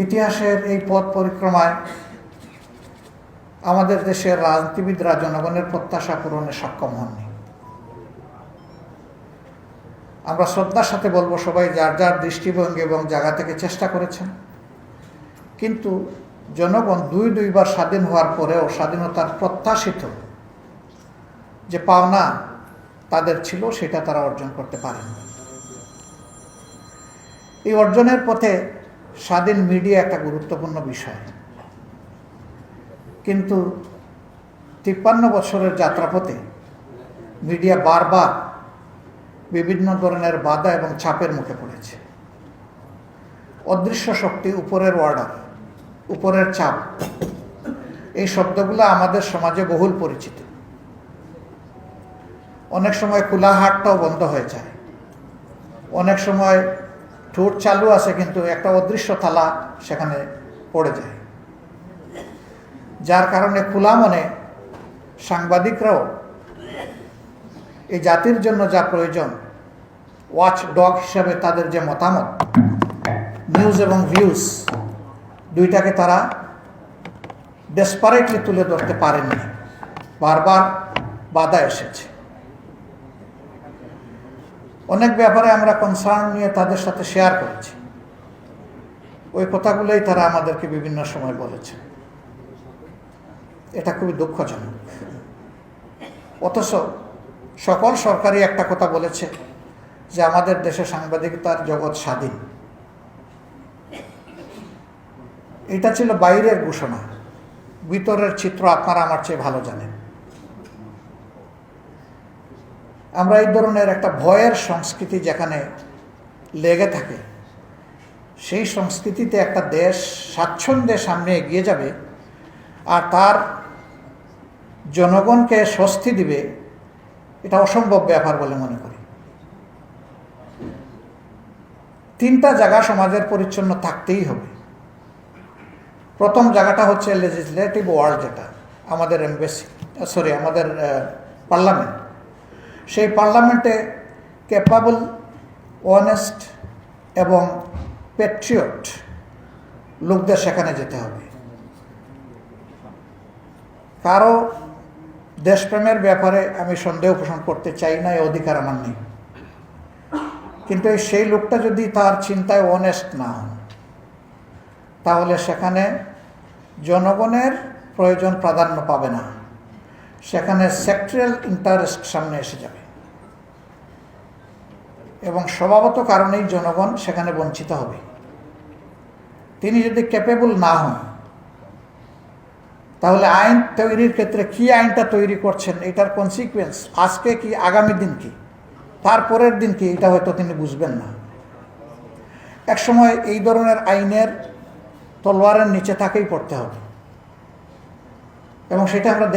ইতিহাসের এই পথ পরিক্রমায় আমাদের দেশের রাজনীতিবিদরা জনগণের প্রত্যাশা পূরণে সক্ষম হননি। আমরা শ্রদ্ধার সাথে বলবো, সবাই যার যার দৃষ্টিভঙ্গি এবং জায়গা থেকে চেষ্টা করেছেন, কিন্তু জনগণ দুইবার স্বাধীন হওয়ার পরেও স্বাধীনতার প্রত্যাশিত যে পাওনা তাদের ছিল সেটা তারা অর্জন করতে পারেন। এই অর্জনের পথে স্বাধীন মিডিয়া একটা গুরুত্বপূর্ণ বিষয়, কিন্তু 53 বছরের যাত্রাপথে মিডিয়া বারবার বিভিন্ন ধরনের বাধা এবং চাপের মুখে পড়েছে। অদৃশ্য শক্তি, উপরের অর্ডার, উপরের চাপ, এই শব্দগুলো আমাদের সমাজে বহুল পরিচিত। অনেক সময় খোলা হাটটাও বন্ধ হয়ে যায়, অনেক সময় ঠোঁট চালু আছে কিন্তু একটা অদৃশ্য তালা সেখানে পড়ে যায়, যার কারণে খোলা মনে সাংবাদিকরাও এই জাতির জন্য যা প্রয়োজন, ওয়াচ ডগ হিসাবে তাদের যে মতামত, নিউজ এবং ভিউজ, দুইটাকে তারা ডেসপারেটলি তুলে ধরতে পারেননি। বারবার বাধা এসেছে। অনেক ব্যাপারে আমরা কনসার্ন নিয়ে তাদের সাথে শেয়ার করেছি, ওই কথাগুলোই তারা আমাদেরকে বিভিন্ন সময় বলেছে। এটা খুবই দুঃখজনক। অথচ সকল সরকারই একটা কথা বলেছে যে আমাদের দেশে সাংবাদিকতার জগৎ স্বাধীন। এটা ছিল বাইরের ঘোষণা, ভিতরের চিত্র আপনারা আমার চেয়ে ভালো জানেন। আমরা এই ধরনের একটা ভয়ের সংস্কৃতি যেখানে লেগে থাকে, সেই সংস্কৃতিতে একটা দেশ স্বাচ্ছন্দ্যে সামনে এগিয়ে যাবে আর তার জনগণকে স্বস্তি দিবে, এটা অসম্ভব ব্যাপার বলে মনে করি। 3টা জায়গা সমাজের পরিচ্ছন্ন থাকতেই হবে। প্রথম জায়গাটা হচ্ছে লেজিসলেটিভ ওয়ার্ল্ড, যেটা আমাদের আমাদের পার্লামেন্ট। সেই পার্লামেন্টে ক্যাপাবল, অনেস্ট এবং প্যাট্রিয়ট লোকদের সেখানে যেতে হবে। কারো দেশপ্রেমের ব্যাপারে আমি সন্দেহ পোষণ করতে চাই না, এই অধিকার আমার নেই। কিন্তু সেই লোকটা যদি তার চিন্তায় অনেস্ট না হন, তাহলে সেখানে জনগণের প্রয়োজন প্রাধান্য পাবে না, সেখানে সেক্টরিয়াল ইন্টারেস্ট সামনে এসে যাবে এবং স্বভাবত কারণেই জনগণ সেখানে বঞ্চিত হবে। তিনি যদি ক্যাপেবল না হন, তাহলে আইন তৈরির ক্ষেত্রে কি আইনটা তৈরি করছেন, এটার কনসিকুয়েন্স আজকে কি, আগামী দিন কি, তারপরের দিন কি, এটা হয়তো তিনি বুঝবেন না। একসময় এই ধরনের আইনের তলোয়ারের নিচে তাকেই পড়তে হবে এবং সেটা আমরা